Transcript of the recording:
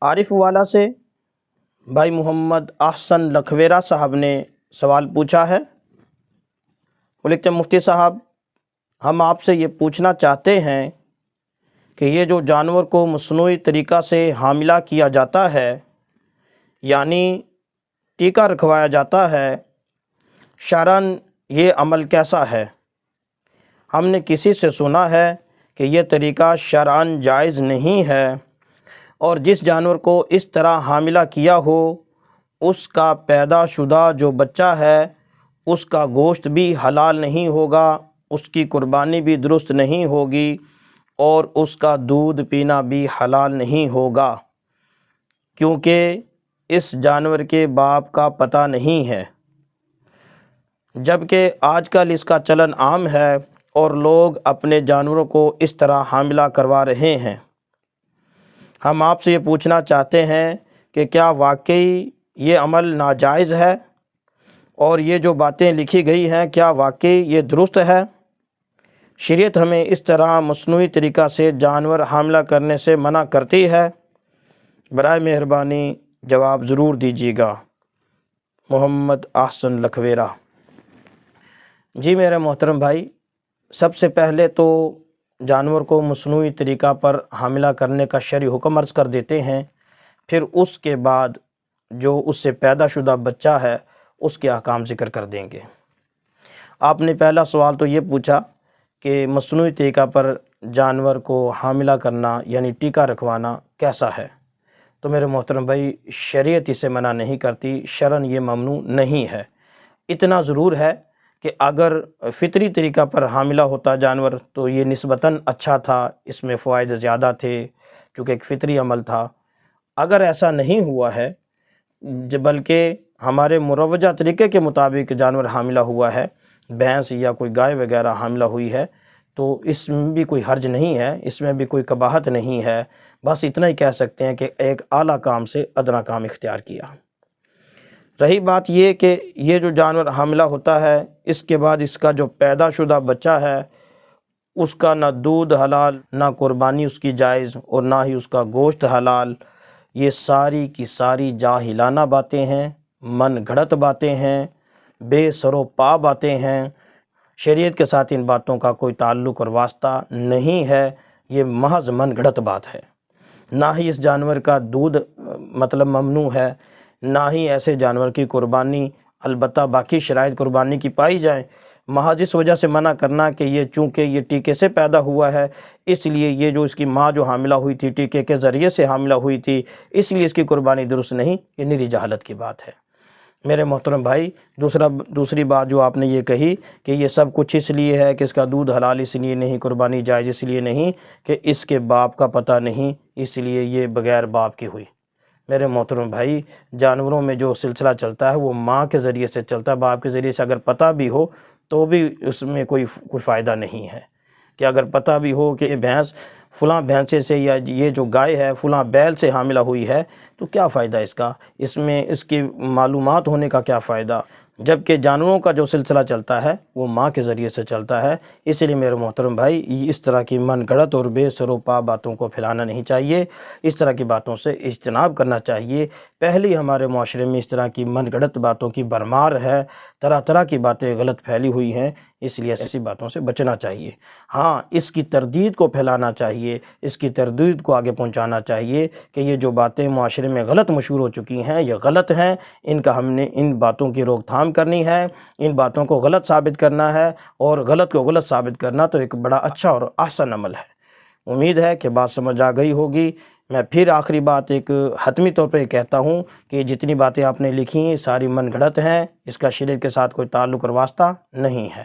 عارف والا سے بھائی محمد احسن لکھویرہ صاحب نے سوال پوچھا ہے۔ وہ لکھتے ہیں مفتی صاحب، ہم آپ سے یہ پوچھنا چاہتے ہیں کہ یہ جو جانور کو مصنوعی طریقہ سے حاملہ کیا جاتا ہے، یعنی ٹیکہ رکھوایا جاتا ہے، شرعاً یہ عمل کیسا ہے؟ ہم نے کسی سے سنا ہے کہ یہ طریقہ شرعاً جائز نہیں ہے، اور جس جانور کو اس طرح حاملہ کیا ہو اس کا پیدا شدہ جو بچہ ہے اس کا گوشت بھی حلال نہیں ہوگا، اس کی قربانی بھی درست نہیں ہوگی، اور اس کا دودھ پینا بھی حلال نہیں ہوگا، کیونکہ اس جانور کے باپ کا پتہ نہیں ہے۔ جبکہ آج کل اس کا چلن عام ہے اور لوگ اپنے جانوروں کو اس طرح حاملہ کروا رہے ہیں۔ ہم آپ سے یہ پوچھنا چاہتے ہیں کہ کیا واقعی یہ عمل ناجائز ہے، اور یہ جو باتیں لکھی گئی ہیں کیا واقعی یہ درست ہے؟ شریعت ہمیں اس طرح مصنوعی طریقہ سے جانور حاملہ کرنے سے منع کرتی ہے؟ برائے مہربانی جواب ضرور دیجیے گا۔ محمد احسن لکھویرہ۔ جی میرے محترم بھائی، سب سے پہلے تو جانور کو مصنوعی طریقہ پر حاملہ کرنے کا شرعی حکم عرض کر دیتے ہیں، پھر اس کے بعد جو اس سے پیدا شدہ بچہ ہے اس کے احکام ذکر کر دیں گے۔ آپ نے پہلا سوال تو یہ پوچھا کہ مصنوعی طریقہ پر جانور کو حاملہ کرنا یعنی ٹیکہ رکھوانا کیسا ہے؟ تو میرے محترم بھائی، شریعت اسے منع نہیں کرتی، شرعاً یہ ممنوع نہیں ہے۔ اتنا ضرور ہے کہ اگر فطری طریقہ پر حاملہ ہوتا جانور تو یہ نسبتاً اچھا تھا، اس میں فوائد زیادہ تھے چونکہ ایک فطری عمل تھا۔ اگر ایسا نہیں ہوا ہے بلکہ ہمارے مروجہ طریقے کے مطابق جانور حاملہ ہوا ہے، بھینس یا کوئی گائے وغیرہ حاملہ ہوئی ہے، تو اس میں بھی کوئی حرج نہیں ہے، اس میں بھی کوئی قباحت نہیں ہے، بس اتنا ہی کہہ سکتے ہیں کہ ایک اعلیٰ کام سے ادنیٰ کام اختیار کیا۔ رہی بات یہ کہ یہ جو جانور حاملہ ہوتا ہے اس کے بعد اس کا جو پیدا شدہ بچہ ہے اس کا نہ دودھ حلال، نہ قربانی اس کی جائز، اور نہ ہی اس کا گوشت حلال، یہ ساری کی ساری جاہلانہ باتیں ہیں، من گھڑت باتیں ہیں، بے سر و پا باتیں ہیں۔ شریعت کے ساتھ ان باتوں کا کوئی تعلق اور واسطہ نہیں ہے، یہ محض من گھڑت بات ہے۔ نہ ہی اس جانور کا دودھ ممنوع ہے، نہ ہی ایسے جانور کی قربانی، البتہ باقی شرائط قربانی کی پائی جائیں، محض اس وجہ سے منع کرنا کہ یہ چونکہ یہ ٹیکے سے پیدا ہوا ہے اس لیے یہ جو اس کی ماں جو حاملہ ہوئی تھی ٹیکے کے ذریعے سے حاملہ ہوئی تھی اس لیے اس کی قربانی درست نہیں، یہ نری جہالت کی بات ہے۔ میرے محترم بھائی، دوسری بات جو آپ نے یہ کہی کہ یہ سب کچھ اس لیے ہے کہ اس کا دودھ حلال اس لیے نہیں، قربانی جائز اس لیے نہیں کہ اس کے باپ کا پتہ نہیں اس لیے یہ بغیر باپ کی ہوئی۔ میرے محترم بھائی، جانوروں میں جو سلسلہ چلتا ہے وہ ماں کے ذریعے سے چلتا ہے، باپ کے ذریعے سے اگر پتہ بھی ہو تو بھی اس میں کوئی فائدہ نہیں ہے، کہ اگر پتہ بھی ہو کہ یہ بھینس فلاں بھینسے سے یا یہ جو گائے ہے فلاں بیل سے حاملہ ہوئی ہے تو کیا فائدہ اس کا، اس میں اس کی معلومات ہونے کا کیا فائدہ، جبکہ جانوروں کا جو سلسلہ چلتا ہے وہ ماں کے ذریعے سے چلتا ہے۔ اس لیے میرے محترم بھائی، اس طرح کی من گھڑت اور بے سر و پا باتوں کو پھیلانا نہیں چاہیے، اس طرح کی باتوں سے اجتناب کرنا چاہیے۔ پہلے ہمارے معاشرے میں اس طرح کی من گھڑت باتوں کی بھرمار ہے، طرح طرح کی باتیں غلط پھیلی ہوئی ہیں، اس لیے ایسی باتوں سے بچنا چاہیے۔ ہاں، اس کی تردید کو پھیلانا چاہیے، اس کی تردید کو آگے پہنچانا چاہیے کہ یہ جو باتیں معاشرے میں غلط مشہور ہو چکی ہیں یہ غلط ہیں، ہم نے ان باتوں کی روک تھام کرنی ہے، ان باتوں کو غلط ثابت کرنا ہے، اور غلط کو غلط ثابت کرنا تو ایک بڑا اچھا اور احسن عمل ہے۔ امید ہے کہ بات سمجھ آ گئی ہوگی۔ میں پھر آخری بات ایک حتمی طور پہ کہتا ہوں کہ جتنی باتیں آپ نے لکھی ہیں ساری من گھڑت ہیں، اس کا شریعت کے ساتھ کوئی تعلق اور واسطہ نہیں ہے۔